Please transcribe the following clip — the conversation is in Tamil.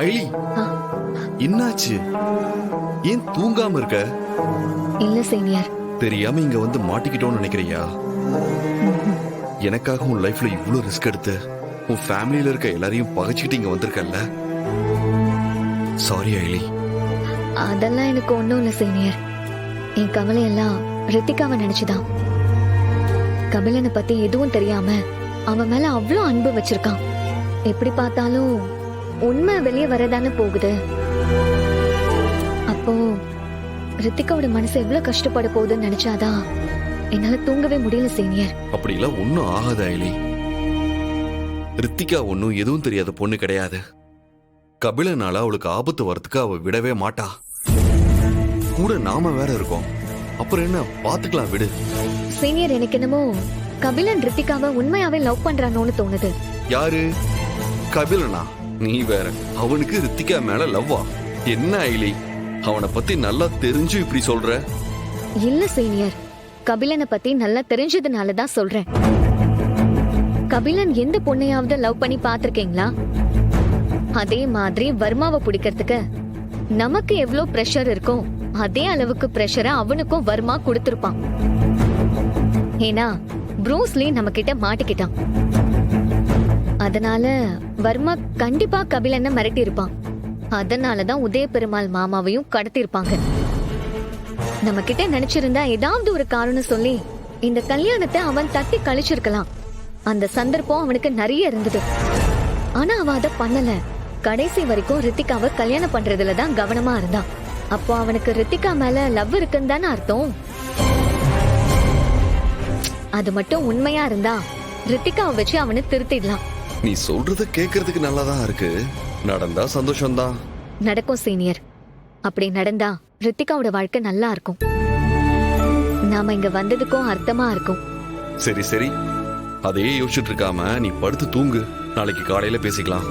ஐலி, ஆ, என்னாச்சு? ஏன் தூங்காம இருக்க? இல்ல சீனியர். தெரியாம இங்க வந்து மாட்டிக்கிட்டோம்னு நினைக்கிறியா? எனக்காக உன் லைஃப்ல இவ்ளோ ரிஸ்க் எடுத்து உன் ஃபேமிலியில இருக்க எல்லாரையும் பகைச்சிக்கிட்டு இங்க வந்திருக்கல்ல. சாரி ஐலி. அதெல்லாம் எனக்கு ஒண்ணும் இல்ல சீனியர். என் கவலை எல்லாம் ரித்திகாவை நினைச்சுதான். கபிலனை பத்தி எதுவும் தெரியாம அவன் மேல அவ்வளோ அன்பு வச்சிருக்கான். எப்படி பார்த்தாலும் உண்மை வெளியே வரதானே போகுது. அப்போ ரித்திகாவோட மனசு எவ்வளவு கஷ்டப்பட போகுதுன்னு நினைச்சாதான் என்னால தூங்கவே முடியல சீனியர். அப்படிலாம் ஒன்னும் ஆகாத ஐலி. ரித்திகா ஒன்னும் எதுவும் தெரியாத பொண்ணு கிடையாது. கபிலனால அவளுக்கு ஆபத்து வரதுக்கு அவ விடவே மாட்டா. கூட நாம வேற இருக்கோம். அப்புறம் என்ன, பாத்துக்கலாம் விடு. சீனியர், எனக்கு என்னமோ கபிலன் ரித்திகாவை உண்மையாவே லவ் பண்றானோன்னு தோணுது. யாரு? கபிலனா? நீ வேற. அவனுக்கு ரித்திகா மேல லவ்வா? என்ன ஐலி, அவனை பத்தி நல்லா தெரிஞ்சு இப்படி சொல்ற? இல்ல சீனியர், கபிலனை பத்தி நல்லா தெரிஞ்சதுனாலதான் சொல்றேன். கபிலன் எந்த பொண்ணையாவது லவ் பண்ணி பாத்திருக்கீங்களா? அதே மாதிரி வர்மாவை பிடிக்கிறதுக்கு நமக்கு எவ்வளவு பிரஷர் இருக்கும் அதே அளவுக்கு பிரஷரை அவனுக்கும் வர்மா கொடுத்திருப்பான். ஏன்னா ப்ரூஸ்லி நம்ம கிட்ட மாட்டிக்கிட்டான். அதனால வர்மா கண்டிப்பா கபிலனை மிரட்டி இருப்பான். அதனாலதான் உதய பெருமாள் மாமாவையும் கடத்திருப்பாங்க. நம்ம கிட்ட நினைச்சிருந்தா ஏதாவது ஒரு காரணம் சொல்லி இந்த கல்யாணத்தை அவன் தட்டி கழிச்சிருக்கலாம். அந்த சந்தர்ப்பம் அவனுக்கு நிறைய இருந்தது. ஆனா அவன் அதை பண்ணல. கடைசி வரைக்கும் ரித்திகாவை கல்யாணம் பண்றதுலதான் கவனமா இருந்தான். அப்போ அவனுக்கு ரித்திகா மேல லவ் இருக்குன்னு தானே அர்த்தம். அது மட்டும் உண்மையா இருந்தா ரித்திகாவை வச்சு அவனை திருத்திடலாம். நீ சொல்றத கேக்குறதுக்கு நல்லாதான் இருக்கு. நடந்தா சந்தோஷம்தான். நடக்கும் சீனியர். அப்படி நடந்தா ரித்திகாவோட வாழ்க்கை நல்லா இருக்கும். நாம இங்க வந்ததுக்கும் அர்த்தமா இருக்கும். சரி சரி, அதையே யோசிச்சுட்டு இருக்காம நீ படுத்து தூங்கு. நாளைக்கு காலையில பேசிக்கலாம்.